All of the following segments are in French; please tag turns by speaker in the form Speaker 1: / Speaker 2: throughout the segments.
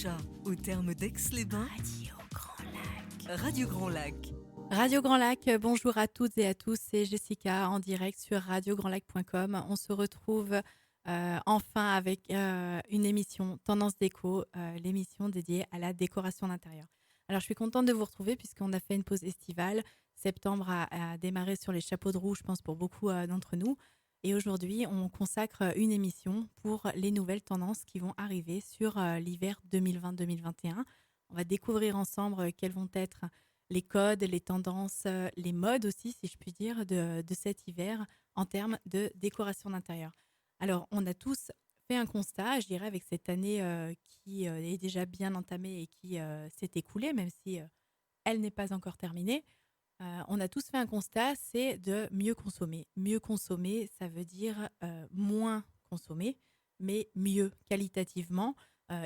Speaker 1: Saint-Jean, au terme d'Aix-les-Bains,
Speaker 2: Radio Grand Lac.
Speaker 1: Radio Grand Lac.
Speaker 2: Radio Grand Lac, bonjour à toutes et à tous, c'est Jessica en direct sur radiograndlac.com. On se retrouve enfin avec une émission Tendance Déco, l'émission dédiée à la décoration d'intérieur. Alors je suis contente de vous retrouver puisqu'on a fait une pause estivale. Septembre a démarré sur les chapeaux de roue, je pense pour beaucoup d'entre nous. Et aujourd'hui, on consacre une émission pour les nouvelles tendances qui vont arriver sur l'hiver 2020-2021. On va découvrir ensemble quelles vont être les codes, les tendances, les modes aussi, si je puis dire, de cet hiver en termes de décoration d'intérieur. Alors, on a tous fait un constat, je dirais, avec cette année qui est déjà bien entamée et qui s'est écoulée, même si elle n'est pas encore terminée. On a tous fait un constat, c'est de mieux consommer. Mieux consommer, ça veut dire moins consommer, mais mieux qualitativement.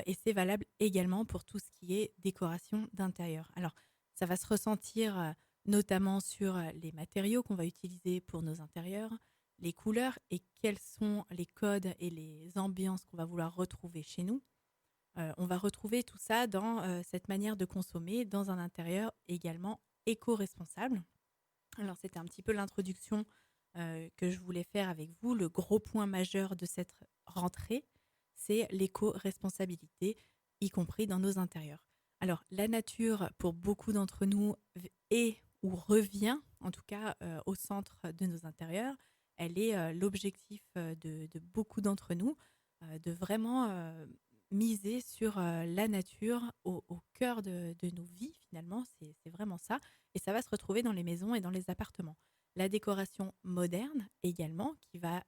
Speaker 2: Et c'est valable également pour tout ce qui est décoration d'intérieur. Alors, ça va se ressentir notamment sur les matériaux qu'on va utiliser pour nos intérieurs, les couleurs et quels sont les codes et les ambiances qu'on va vouloir retrouver chez nous. On va retrouver tout ça dans cette manière de consommer dans un intérieur également éco-responsable. Alors, c'était un petit peu l'introduction que je voulais faire avec vous. Le gros point majeur de cette rentrée, c'est l'éco-responsabilité, y compris dans nos intérieurs. Alors, la nature, pour beaucoup d'entre nous, est ou revient, en tout cas, au centre de nos intérieurs. Elle est l'objectif de beaucoup d'entre nous, de vraiment miser sur la nature au cœur de nos vies, finalement. C'est vraiment ça. Et ça va se retrouver dans les maisons et dans les appartements. La décoration moderne également, qui va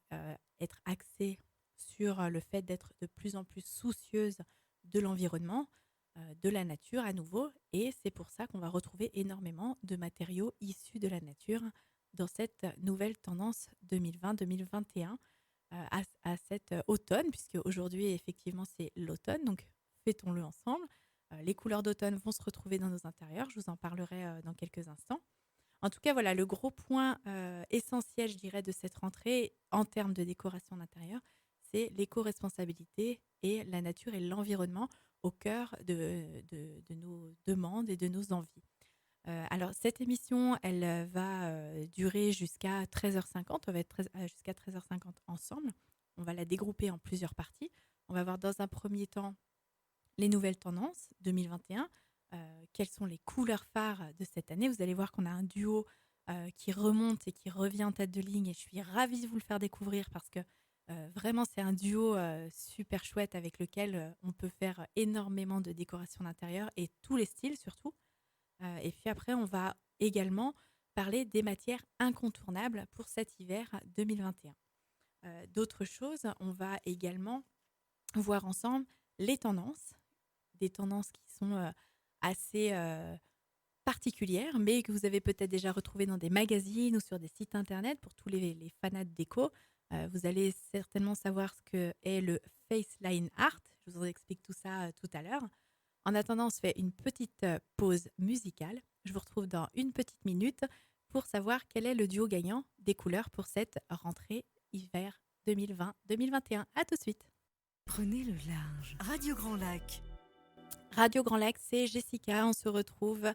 Speaker 2: être axée sur le fait d'être de plus en plus soucieuse de l'environnement, de la nature à nouveau. Et c'est pour ça qu'on va retrouver énormément de matériaux issus de la nature dans cette nouvelle tendance 2020-2021 à cet automne, puisque aujourd'hui, effectivement, c'est l'automne. Donc, fêtons-le ensemble. Les couleurs d'automne vont se retrouver dans nos intérieurs. Je vous en parlerai dans quelques instants. En tout cas, voilà, le gros point essentiel, je dirais, de cette rentrée en termes de décoration d'intérieur, c'est l'éco-responsabilité et la nature et l'environnement au cœur de nos demandes et de nos envies. Alors, cette émission, elle va durer jusqu'à 13h50. On va être jusqu'à 13h50 ensemble. On va la dégrouper en plusieurs parties. On va voir dans un premier temps les nouvelles tendances 2021. Quelles sont les couleurs phares de cette année? Vous allez voir qu'on a un duo qui remonte et qui revient en tête de ligne. Et je suis ravie de vous le faire découvrir parce que vraiment, c'est un duo super chouette avec lequel on peut faire énormément de décoration d'intérieur et tous les styles surtout. Et puis après, on va également parler des matières incontournables pour cet hiver 2021. D'autres choses, on va également voir ensemble les tendances, des tendances qui sont assez particulières, mais que vous avez peut-être déjà retrouvées dans des magazines ou sur des sites internet pour tous les fanats de déco. Vous allez certainement savoir ce que est le face line art. Je vous en explique tout ça tout à l'heure. En attendant, on se fait une petite pause musicale. Je vous retrouve dans une petite minute pour savoir quel est le duo gagnant des couleurs pour cette rentrée hiver 2020-2021. À tout de suite.
Speaker 1: Prenez le large. Radio Grand Lac.
Speaker 2: Radio Grand Lac, c'est Jessica. On se retrouve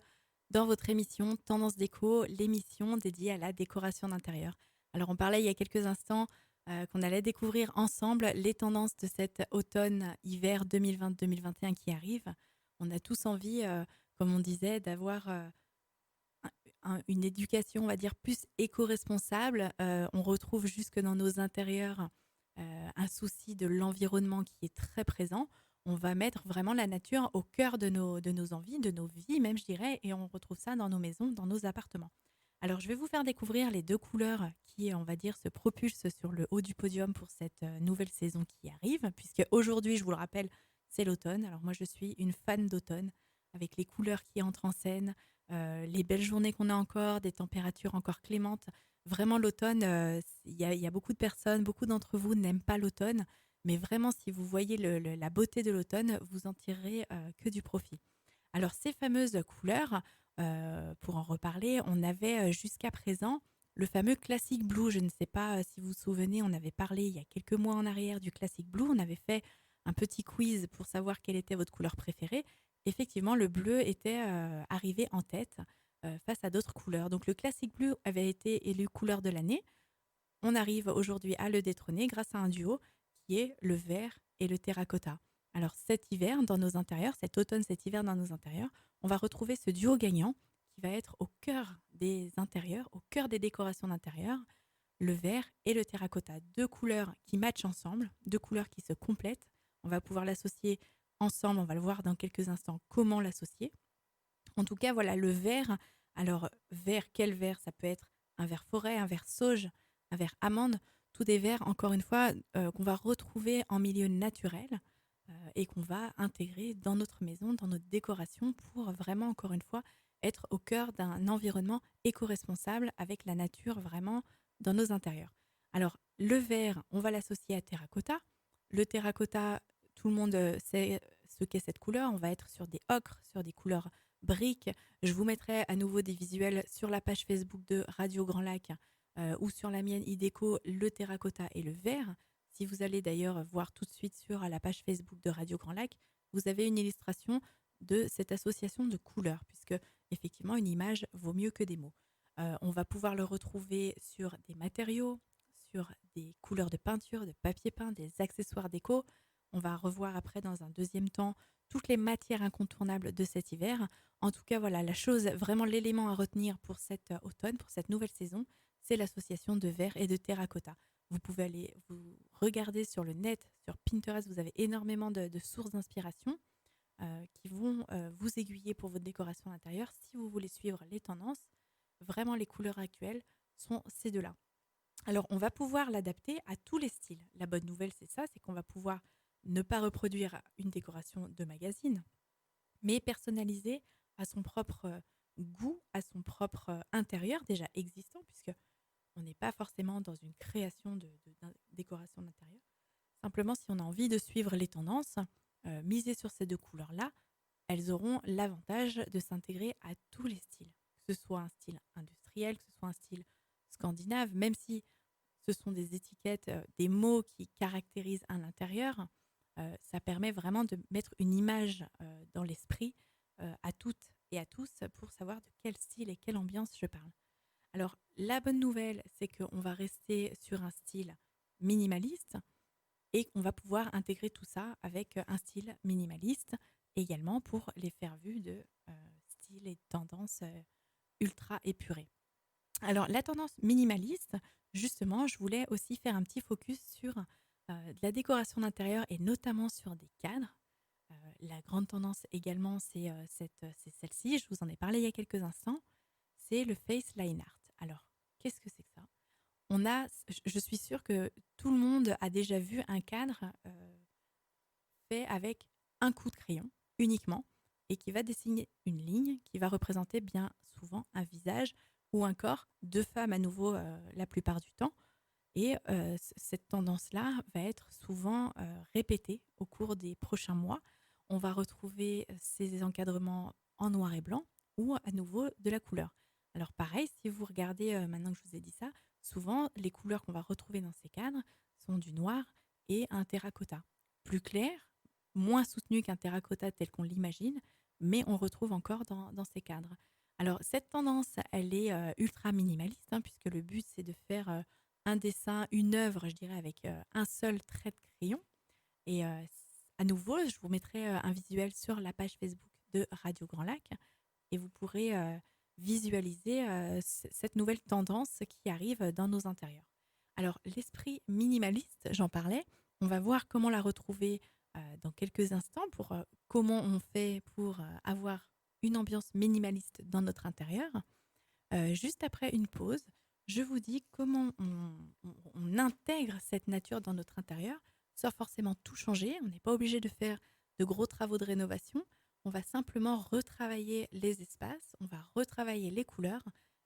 Speaker 2: dans votre émission Tendance Déco, l'émission dédiée à la décoration d'intérieur. Alors, on parlait il y a quelques instants qu'on allait découvrir ensemble les tendances de cet automne-hiver 2020-2021 qui arrive. On a tous envie, comme on disait, d'avoir une éducation, on va dire, plus éco-responsable. On retrouve jusque dans nos intérieurs un souci de l'environnement qui est très présent. On va mettre vraiment la nature au cœur de nos envies, de nos vies même, je dirais, et on retrouve ça dans nos maisons, dans nos appartements. Alors, je vais vous faire découvrir les deux couleurs qui, on va dire, se propulsent sur le haut du podium pour cette nouvelle saison qui arrive, puisque aujourd'hui, je vous le rappelle, c'est l'automne. Alors moi, je suis une fan d'automne, avec les couleurs qui entrent en scène, les belles journées qu'on a encore, des températures encore clémentes. Vraiment, l'automne, y a beaucoup de personnes, beaucoup d'entre vous n'aiment pas l'automne, mais vraiment, si vous voyez la beauté de l'automne, vous en tirerez que du profit. Alors, ces fameuses couleurs, pour en reparler, on avait jusqu'à présent le fameux Classic Blue. Je ne sais pas si vous vous souvenez, on avait parlé il y a quelques mois en arrière du Classic Blue. On avait fait un petit quiz pour savoir quelle était votre couleur préférée, effectivement, le bleu était arrivé en tête face à d'autres couleurs. Donc le classique bleu avait été élu couleur de l'année. On arrive aujourd'hui à le détrôner grâce à un duo qui est le vert et le terracotta. Alors cet hiver dans nos intérieurs, cet automne, cet hiver dans nos intérieurs, on va retrouver ce duo gagnant qui va être au cœur des intérieurs, au cœur des décorations d'intérieur, le vert et le terracotta. Deux couleurs qui matchent ensemble, deux couleurs qui se complètent. On va pouvoir l'associer ensemble, on va le voir dans quelques instants comment l'associer. En tout cas, voilà, le vert. Alors, vert, quel vert? Ça peut être un vert forêt, un vert sauge, un vert amande. Tous des verts, encore une fois, qu'on va retrouver en milieu naturel et qu'on va intégrer dans notre maison, dans notre décoration pour vraiment, encore une fois, être au cœur d'un environnement éco-responsable avec la nature vraiment dans nos intérieurs. Alors, le vert, on va l'associer à terracotta. Le terracotta, tout le monde sait ce qu'est cette couleur. On va être sur des ocres, sur des couleurs briques. Je vous mettrai à nouveau des visuels sur la page Facebook de Radio Grand Lac ou sur la mienne Ideco, le terracotta et le vert. Si vous allez d'ailleurs voir tout de suite sur la page Facebook de Radio Grand Lac, vous avez une illustration de cette association de couleurs, puisque effectivement une image vaut mieux que des mots. On va pouvoir le retrouver sur des matériaux, sur des couleurs de peinture, de papier peint, des accessoires déco. On va revoir après dans un deuxième temps toutes les matières incontournables de cet hiver. En tout cas, voilà, la chose, vraiment l'élément à retenir pour cet automne, pour cette nouvelle saison, c'est l'association de vert et de terracotta. Vous pouvez aller vous regarder sur le net, sur Pinterest, vous avez énormément de sources d'inspiration qui vont vous aiguiller pour votre décoration intérieure. Si vous voulez suivre les tendances, vraiment les couleurs actuelles sont ces deux-là. Alors, on va pouvoir l'adapter à tous les styles. La bonne nouvelle, c'est ça, c'est qu'on va pouvoir ne pas reproduire une décoration de magazine, mais personnaliser à son propre goût, à son propre intérieur déjà existant, puisque on n'est pas forcément dans une création de décoration d'intérieur. Simplement, si on a envie de suivre les tendances, miser sur ces deux couleurs-là, elles auront l'avantage de s'intégrer à tous les styles, que ce soit un style industriel, que ce soit un style scandinave, même si ce sont des étiquettes, des mots qui caractérisent un intérieur, ça permet vraiment de mettre une image dans l'esprit à toutes et à tous pour savoir de quel style et quelle ambiance je parle. Alors, la bonne nouvelle, c'est qu'on va rester sur un style minimaliste et qu'on va pouvoir intégrer tout ça avec un style minimaliste également pour les faire vues de styles et de tendances ultra épurées. Alors, la tendance minimaliste, justement, je voulais aussi faire un petit focus sur de la décoration d'intérieur et notamment sur des cadres. La grande tendance également, c'est celle-ci, je vous en ai parlé il y a quelques instants, c'est le face line art. Alors, qu'est-ce que c'est que ça? Je suis sûre que tout le monde a déjà vu un cadre fait avec un coup de crayon uniquement et qui va dessiner une ligne qui va représenter bien souvent un visage ou un corps de femme à nouveau la plupart du temps. Et cette tendance-là va être souvent répétée au cours des prochains mois. On va retrouver ces encadrements en noir et blanc ou à nouveau de la couleur. Alors pareil, si vous regardez, maintenant que je vous ai dit ça, souvent les couleurs qu'on va retrouver dans ces cadres sont du noir et un terracotta. Plus clair, moins soutenu qu'un terracotta tel qu'on l'imagine, mais on retrouve encore dans ces cadres. Alors cette tendance, elle est ultra minimaliste, hein, puisque le but c'est de faire un dessin, une œuvre, je dirais, avec un seul trait de crayon. Et à nouveau, je vous mettrai un visuel sur la page Facebook de Radio Grand Lac et vous pourrez visualiser cette nouvelle tendance qui arrive dans nos intérieurs. Alors, l'esprit minimaliste, j'en parlais, on va voir comment la retrouver dans quelques instants pour comment on fait pour avoir une ambiance minimaliste dans notre intérieur. Juste après une pause, je vous dis comment on intègre cette nature dans notre intérieur sans forcément tout changer. On n'est pas obligé de faire de gros travaux de rénovation. On va simplement retravailler les espaces, on va retravailler les couleurs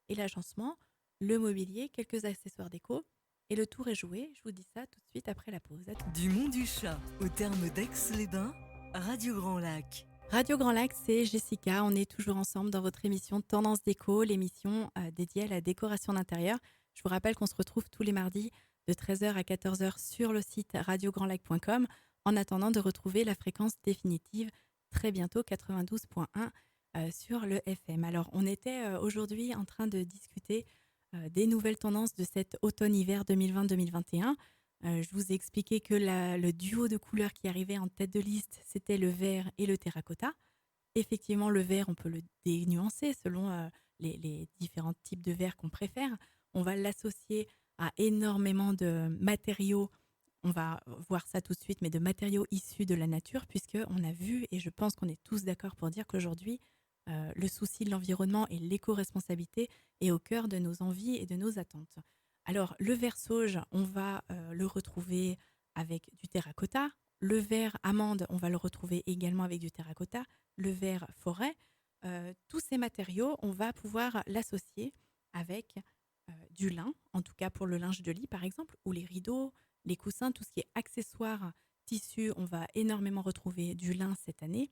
Speaker 2: et l'agencement, le mobilier, quelques accessoires déco. Et le tour est joué. Je vous dis ça tout de suite après la pause.
Speaker 1: Du Mont du Chat au terme d'Aix-les-Bains, Radio Grand Lac.
Speaker 2: Radio Grand Lac, c'est Jessica. On est toujours ensemble dans votre émission Tendance Déco, l'émission dédiée à la décoration d'intérieur. Je vous rappelle qu'on se retrouve tous les mardis de 13h à 14h sur le site radiograndlac.com. en attendant de retrouver la fréquence définitive très bientôt, 92.1 sur le FM. Alors, on était aujourd'hui en train de discuter des nouvelles tendances de cet automne-hiver 2020-2021. Je vous ai expliqué que le duo de couleurs qui arrivait en tête de liste, c'était le vert et le terracotta. Effectivement, le vert, on peut le dénuancer selon les différents types de verre qu'on préfère. On va l'associer à énormément de matériaux. On va voir ça tout de suite, mais de matériaux issus de la nature, puisqu'on a vu, et je pense qu'on est tous d'accord pour dire qu'aujourd'hui, le souci de l'environnement et l'éco-responsabilité est au cœur de nos envies et de nos attentes. Alors, le verre sauge, on va le retrouver avec du terracotta. Le verre amande, on va le retrouver également avec du terracotta. Le verre forêt, tous ces matériaux, on va pouvoir l'associer avec du lin, en tout cas pour le linge de lit par exemple, ou les rideaux, les coussins, tout ce qui est accessoires, tissus, on va énormément retrouver du lin cette année.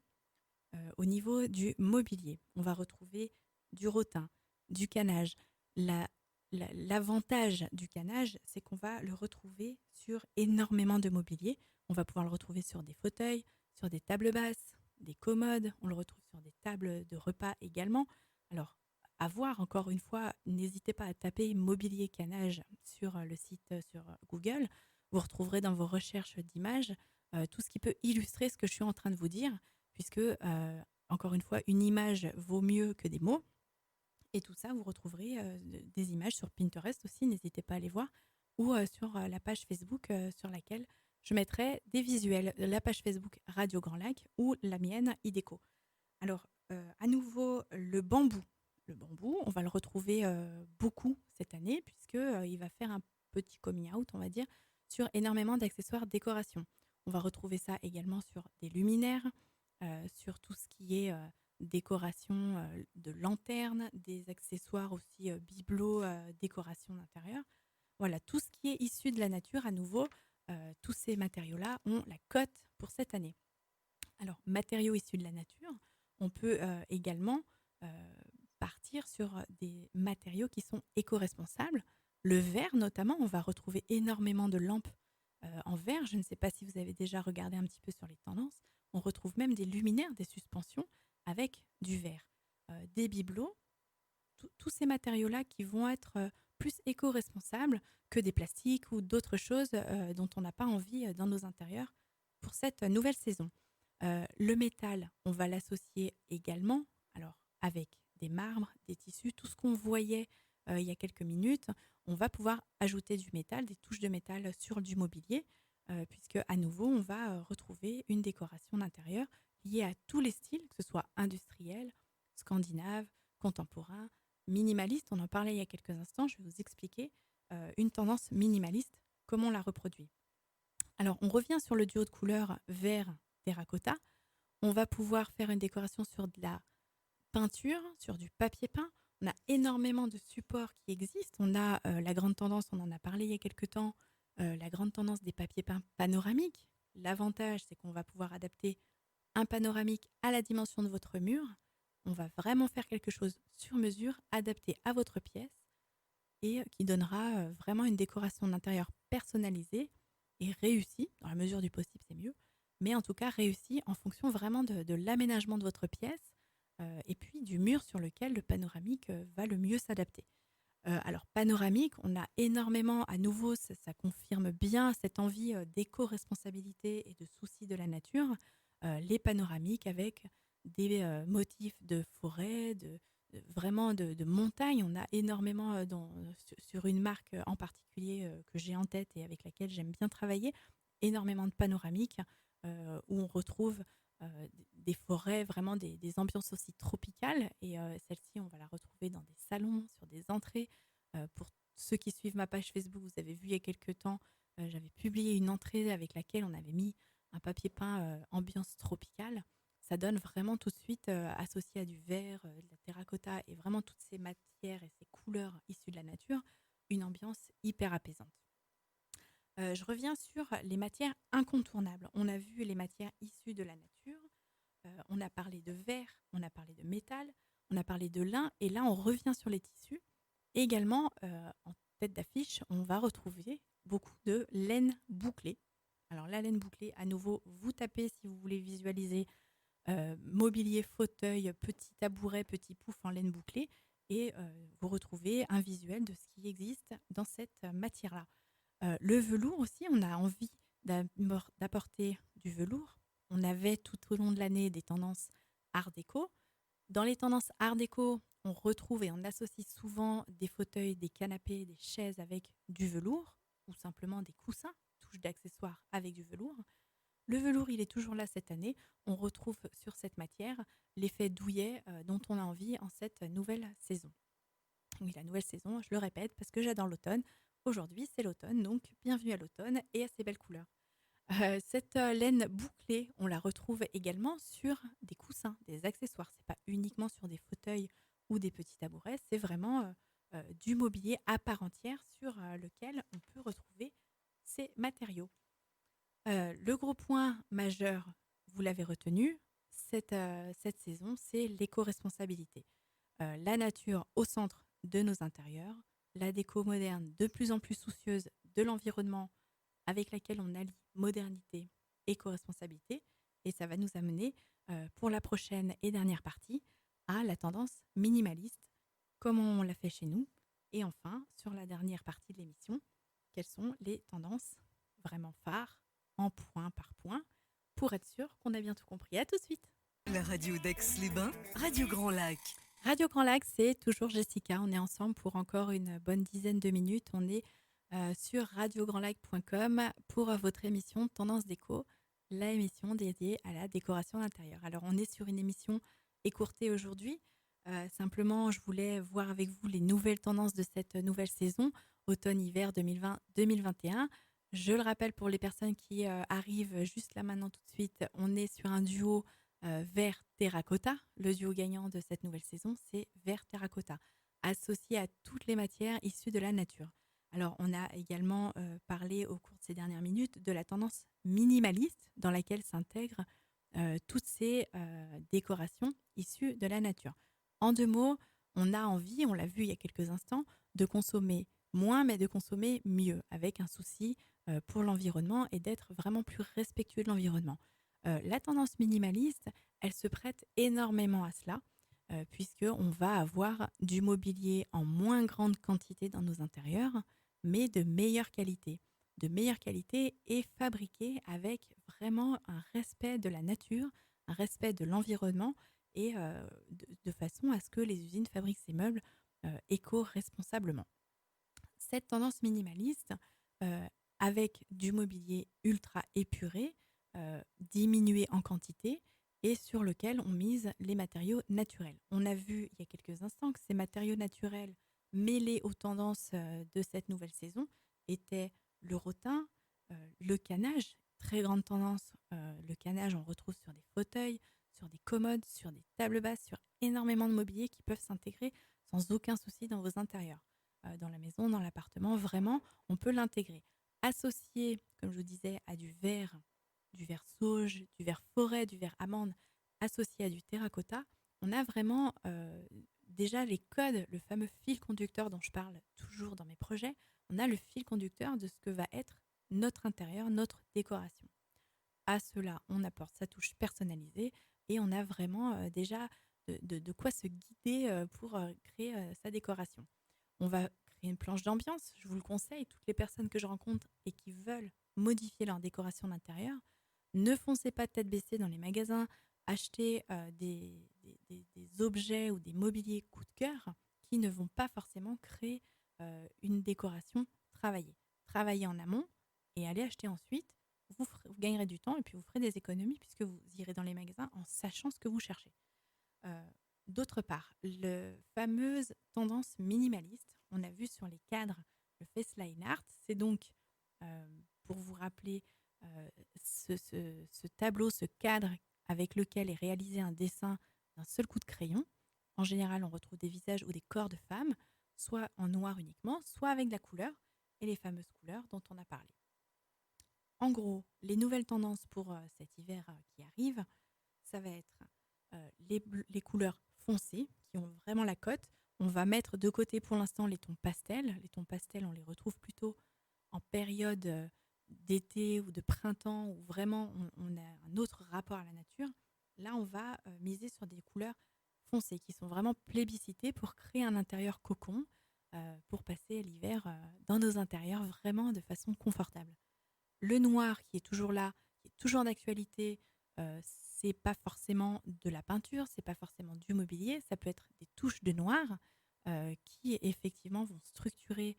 Speaker 2: Au niveau du mobilier, on va retrouver du rotin, du canage. L'avantage du canage, c'est qu'on va le retrouver sur énormément de mobilier. On va pouvoir le retrouver sur des fauteuils, sur des tables basses, des commodes. On le retrouve sur des tables de repas également. Alors, à voir encore une fois, n'hésitez pas à taper mobilier canage sur le site sur Google. Vous retrouverez dans vos recherches d'images tout ce qui peut illustrer ce que je suis en train de vous dire, puisque, encore une fois, une image vaut mieux que des mots. Et tout ça, vous retrouverez des images sur Pinterest aussi, n'hésitez pas à les voir, ou sur la page Facebook sur laquelle je mettrai des visuels, la page Facebook Radio Grand Lac ou la mienne Ideco. Alors, à nouveau, le bambou. Le bambou, on va le retrouver beaucoup cette année, puisqu'il va faire un petit coming out, on va dire, sur énormément d'accessoires décoration. On va retrouver ça également sur des luminaires, sur tout ce qui est décoration de lanternes, des accessoires aussi bibelots, décoration d'intérieur. Voilà, tout ce qui est issu de la nature, à nouveau, tous ces matériaux-là ont la cote pour cette année. Alors, matériaux issus de la nature, on peut également partir sur des matériaux qui sont éco-responsables. Le verre, notamment, on va retrouver énormément de lampes en verre. Je ne sais pas si vous avez déjà regardé un petit peu sur les tendances. On retrouve même des luminaires, des suspensions avec du verre. Des bibelots, tous ces matériaux-là qui vont être plus éco-responsables que des plastiques ou d'autres choses dont on n'a pas envie dans nos intérieurs pour cette nouvelle saison. Le métal, on va l'associer également alors, avec des marbres, des tissus, tout ce qu'on voyait il y a quelques minutes. On va pouvoir ajouter du métal, des touches de métal sur du mobilier, puisque à nouveau, on va retrouver une décoration d'intérieur liée à tous les styles, que ce soit industriel, scandinave, contemporain, minimaliste. On en parlait il y a quelques instants. Je vais vous expliquer une tendance minimaliste, comment on la reproduit. Alors, on revient sur le duo de couleurs vert terracotta. On va pouvoir faire une décoration sur de la peinture, sur du papier peint. On a énormément de supports qui existent. On a la grande tendance, on en a parlé il y a quelques temps, la grande tendance des papiers peints panoramiques. L'avantage, c'est qu'on va pouvoir adapter un panoramique à la dimension de votre mur. On va vraiment faire quelque chose sur mesure, adapté à votre pièce et qui donnera vraiment une décoration d'intérieur personnalisée et réussie. Dans la mesure du possible, c'est mieux. Mais en tout cas, réussie en fonction vraiment de l'aménagement de votre pièce et puis du mur sur lequel le panoramique va le mieux s'adapter. Alors, panoramique, on a énormément, à nouveau, ça confirme bien cette envie d'éco-responsabilité et de souci de la nature. Les panoramiques avec des motifs de forêt, vraiment de montagne. On a énormément sur une marque en particulier que j'ai en tête et avec laquelle j'aime bien travailler, énormément de panoramiques où on retrouve des forêts, vraiment des ambiances aussi tropicales. Et celle-ci, on va la retrouver dans des salons, sur des entrées. Pour ceux qui suivent ma page Facebook, vous avez vu il y a quelques temps, j'avais publié une entrée avec laquelle on avait mis un papier peint ambiance tropicale. Ça donne vraiment tout de suite, associé à du verre, de la terracotta et vraiment toutes ces matières et ces couleurs issues de la nature, une ambiance hyper apaisante. Je reviens sur les matières incontournables. On a vu les matières issues de la nature, on a parlé de verre, on a parlé de métal, on a parlé de lin et là on revient sur les tissus. Et également, en tête d'affiche, on va retrouver beaucoup de laine bouclée. Alors la laine bouclée, à nouveau, vous tapez si vous voulez visualiser mobilier, fauteuil, petit tabouret, petit pouf en laine bouclée et vous retrouvez un visuel de ce qui existe dans cette matière-là. Le velours aussi, on a envie d'apporter du velours. On avait tout au long de l'année des tendances art déco. Dans les tendances art déco, on retrouve et on associe souvent des fauteuils, des canapés, des chaises avec du velours ou simplement des coussins, touches d'accessoires avec du velours. Le velours, il est toujours là cette année. On retrouve sur cette matière l'effet douillet dont on a envie en cette nouvelle saison. Oui, la nouvelle saison, je le répète, parce que j'adore l'automne. Aujourd'hui, c'est l'automne, donc bienvenue à l'automne et à ses belles couleurs. Cette laine bouclée, on la retrouve également sur des coussins, des accessoires. C'est pas uniquement sur des fauteuils ou des petits tabourets, c'est vraiment du mobilier à part entière sur lequel on peut retrouver ces matériaux. Le gros point majeur, vous l'avez retenu, cette saison, c'est l'éco-responsabilité. La nature au centre de nos intérieurs, la déco moderne de plus en plus soucieuse de l'environnement avec laquelle on allie modernité, éco-responsabilité. Et ça va nous amener pour la prochaine et dernière partie à la tendance minimaliste, comment on l'a fait chez nous. Et enfin, sur la dernière partie de l'émission, quelles sont les tendances vraiment phares, en point par point, pour être sûr qu'on a bien tout compris. À tout de suite.
Speaker 1: La radio d'Aix-les-Bains, Radio Grand Lac.
Speaker 2: Radio Grand Lac, c'est toujours Jessica. On est ensemble pour encore une bonne dizaine de minutes. On est sur radiograndlac.com pour votre émission Tendance Déco, la émission dédiée à la décoration d'intérieur. Alors, on est sur une émission écourtée aujourd'hui. Simplement, je voulais voir avec vous les nouvelles tendances de cette nouvelle saison, automne-hiver 2020-2021. Je le rappelle pour les personnes qui arrivent juste là maintenant tout de suite, on est sur un duo vert terracotta. Le duo gagnant de cette nouvelle saison, c'est vert terracotta, associé à toutes les matières issues de la nature. Alors, on a également parlé au cours de ces dernières minutes de la tendance minimaliste dans laquelle s'intègrent toutes ces décorations issues de la nature. En deux mots, on a envie, on l'a vu il y a quelques instants, de consommer moins mais de consommer mieux avec un souci pour l'environnement et d'être vraiment plus respectueux de l'environnement. La tendance minimaliste, elle se prête énormément à cela puisqu'on va avoir du mobilier en moins grande quantité dans nos intérieurs, mais de meilleure qualité. De meilleure qualité et fabriqué avec vraiment un respect de la nature, un respect de l'environnement et de façon à ce que les usines fabriquent ces meubles éco-responsablement. Cette tendance minimaliste, euh, avec du mobilier ultra épuré, diminué en quantité et sur lequel on mise les matériaux naturels. On a vu il y a quelques instants que ces matériaux naturels mêlés aux tendances de cette nouvelle saison étaient le rotin, le canage, très grande tendance. Le canage, on retrouve sur des fauteuils, sur des commodes, sur des tables basses, sur énormément de mobilier qui peuvent s'intégrer sans aucun souci dans vos intérieurs. Dans la maison, dans l'appartement, vraiment, on peut l'intégrer. Associé, comme je vous disais, à du verre sauge, du verre forêt, du verre amande, associé à du terracotta, on a vraiment déjà les codes, le fameux fil conducteur dont je parle toujours dans mes projets. On a le fil conducteur de ce que va être notre intérieur, notre décoration. À cela, on apporte sa touche personnalisée et on a vraiment déjà de quoi se guider pour créer sa décoration. On va créer une planche d'ambiance, je vous le conseille, toutes les personnes que je rencontre et qui veulent modifier leur décoration d'intérieur, ne foncez pas tête baissée dans les magasins, achetez des objets ou des mobiliers coup de cœur qui ne vont pas forcément créer une décoration travaillée. Travaillez en amont et allez acheter ensuite. Vous gagnerez du temps et puis vous ferez des économies puisque vous irez dans les magasins en sachant ce que vous cherchez. D'autre part, la fameuse tendance minimaliste, on a vu sur les cadres le Faceline Art, c'est donc, pour vous rappeler, ce tableau, ce cadre avec lequel est réalisé un dessin d'un seul coup de crayon. En général, on retrouve des visages ou des corps de femmes, soit en noir uniquement, soit avec de la couleur, et les fameuses couleurs dont on a parlé. En gros, les nouvelles tendances pour cet hiver qui arrive, ça va être les couleurs foncées qui ont vraiment la cote. On va mettre de côté pour l'instant les tons pastels. Les tons pastels, on les retrouve plutôt en période d'été ou de printemps où vraiment on a un autre rapport à la nature, là on va miser sur des couleurs foncées qui sont vraiment plébiscitées pour créer un intérieur cocon, pour passer l'hiver dans nos intérieurs vraiment de façon confortable. Le noir qui est toujours là, qui est toujours d'actualité, c'est pas forcément de la peinture, c'est pas forcément du mobilier, ça peut être des touches de noir qui effectivement vont structurer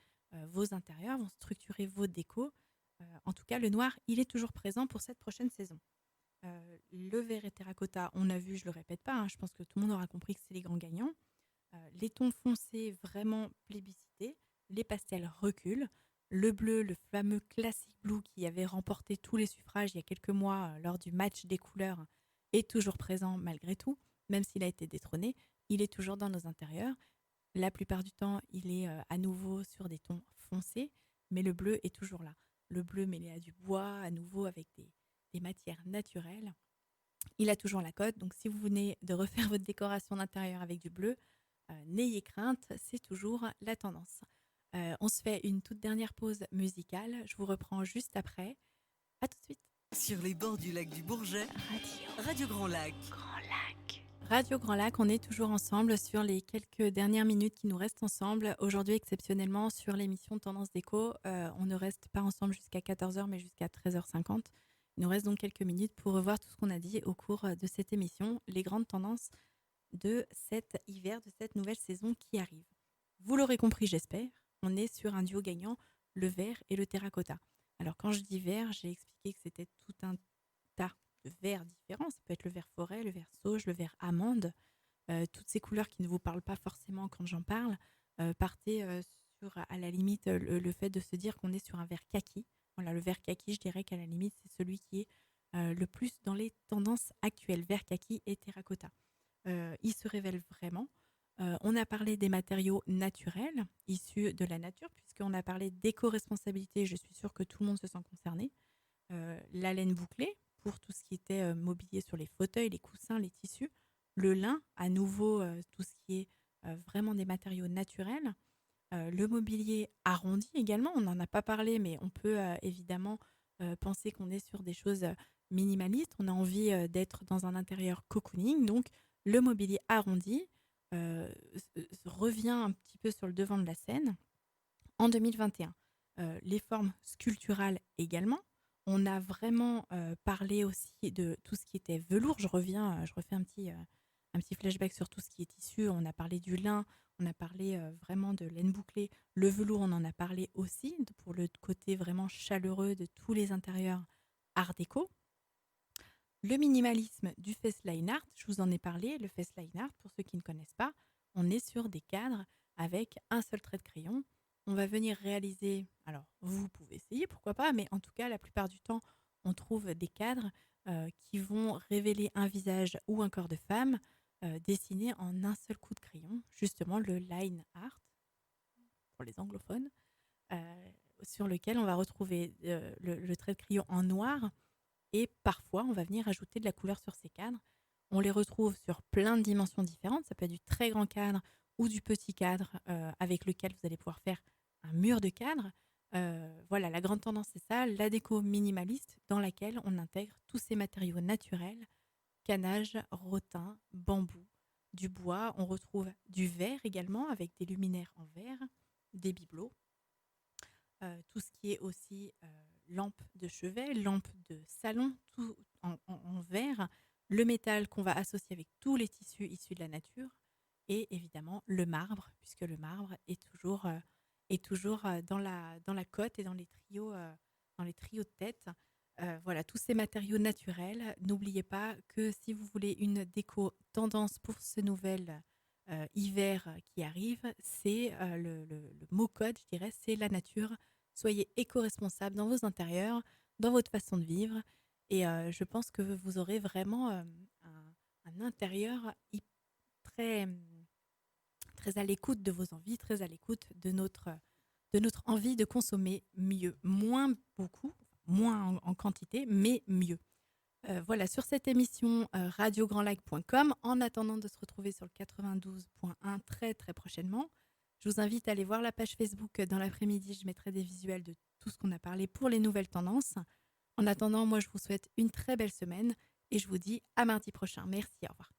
Speaker 2: vos intérieurs, vont structurer vos décos. En tout cas, le noir, il est toujours présent pour cette prochaine saison. Le vert et terracotta, on a vu, je le répète pas, hein, je pense que tout le monde aura compris que c'est les grands gagnants. Les tons foncés vraiment plébiscités, les pastels reculent. Le bleu, le fameux classic blue qui avait remporté tous les suffrages il y a quelques mois lors du match des couleurs, est toujours présent malgré tout, même s'il a été détrôné, il est toujours dans nos intérieurs. La plupart du temps, il est à nouveau sur des tons foncés, mais le bleu est toujours là. Le bleu mêlé à du bois, à nouveau avec des matières naturelles. Il a toujours la cote, donc si vous venez de refaire votre décoration d'intérieur avec du bleu, n'ayez crainte, c'est toujours la tendance. On se fait une toute dernière pause musicale. Je vous reprends juste après. À tout de suite.
Speaker 1: Sur les bords du lac du Bourget, Radio Grand Lac.
Speaker 2: Radio Grand Lac, on est toujours ensemble sur les quelques dernières minutes qui nous restent ensemble. Aujourd'hui, exceptionnellement, sur l'émission Tendance Déco, on ne reste pas ensemble jusqu'à 14h, mais jusqu'à 13h50. Il nous reste donc quelques minutes pour revoir tout ce qu'on a dit au cours de cette émission, les grandes tendances de cet hiver, de cette nouvelle saison qui arrive. Vous l'aurez compris, j'espère, on est sur un duo gagnant, le vert et le terracotta. Alors quand je dis vert, j'ai expliqué que c'était tout un tas de verts différents. Ça peut être le vert forêt, le vert sauge, le vert amande. Toutes ces couleurs qui ne vous parlent pas forcément quand j'en parle. Partez sur, à la limite, le fait de se dire qu'on est sur un vert kaki. Voilà, le vert kaki, je dirais qu'à la limite, c'est celui qui est le plus dans les tendances actuelles, vert kaki et terracotta. Il se révèle vraiment. On a parlé des matériaux naturels issus de la nature, puisqu'on a parlé d'éco-responsabilité. Je suis sûre que tout le monde se sent concerné. La laine bouclée, pour tout ce qui était mobilier sur les fauteuils, les coussins, les tissus. Le lin, à nouveau, tout ce qui est vraiment des matériaux naturels. Le mobilier arrondi également, on n'en a pas parlé, mais on peut évidemment penser qu'on est sur des choses minimalistes. On a envie d'être dans un intérieur cocooning, donc le mobilier arrondi revient un petit peu sur le devant de la scène en 2021. Les formes sculpturales également. On a vraiment parlé aussi de tout ce qui était velours. Je refais un petit flashback sur tout ce qui est tissu. On a parlé du lin, on a parlé vraiment de laine bouclée. Le velours, on en a parlé aussi pour le côté vraiment chaleureux de tous les intérieurs art déco. Le minimalisme du fest line art, je vous en ai parlé. Le fest line art, pour ceux qui ne connaissent pas, on est sur des cadres avec un seul trait de crayon. On va venir réaliser, alors vous pouvez essayer, pourquoi pas, mais en tout cas, la plupart du temps, on trouve des cadres qui vont révéler un visage ou un corps de femme dessiné en un seul coup de crayon, justement le line art, pour les anglophones, sur lequel on va retrouver le trait de crayon en noir et parfois on va venir ajouter de la couleur sur ces cadres. On les retrouve sur plein de dimensions différentes, ça peut être du très grand cadre ou du petit cadre avec lequel vous allez pouvoir faire un mur de cadre. Voilà, la grande tendance c'est ça, la déco minimaliste dans laquelle on intègre tous ces matériaux naturels, canage, rotin, bambou, du bois. On retrouve du verre également avec des luminaires en verre, des bibelots. Tout ce qui est aussi lampe de chevet, lampe de salon, tout en verre, le métal qu'on va associer avec tous les tissus issus de la nature et évidemment le marbre, puisque le marbre est toujours dans la cote et dans les trios de tête. Voilà, tous ces matériaux naturels. N'oubliez pas que si vous voulez une déco tendance pour ce nouvel hiver qui arrive, c'est le mot code, je dirais, c'est la nature. Soyez éco-responsable dans vos intérieurs, dans votre façon de vivre. Et je pense que vous aurez vraiment un intérieur très, très à l'écoute de vos envies, très à l'écoute de notre envie de consommer mieux. Moins beaucoup, moins en quantité, mais mieux. Voilà, sur cette émission radiograndlac.com, en attendant de se retrouver sur le 92.1 très très prochainement, je vous invite à aller voir la page Facebook dans l'après-midi. Je mettrai des visuels de tout ce qu'on a parlé pour les nouvelles tendances. En attendant, moi, je vous souhaite une très belle semaine et je vous dis à mardi prochain. Merci, au revoir.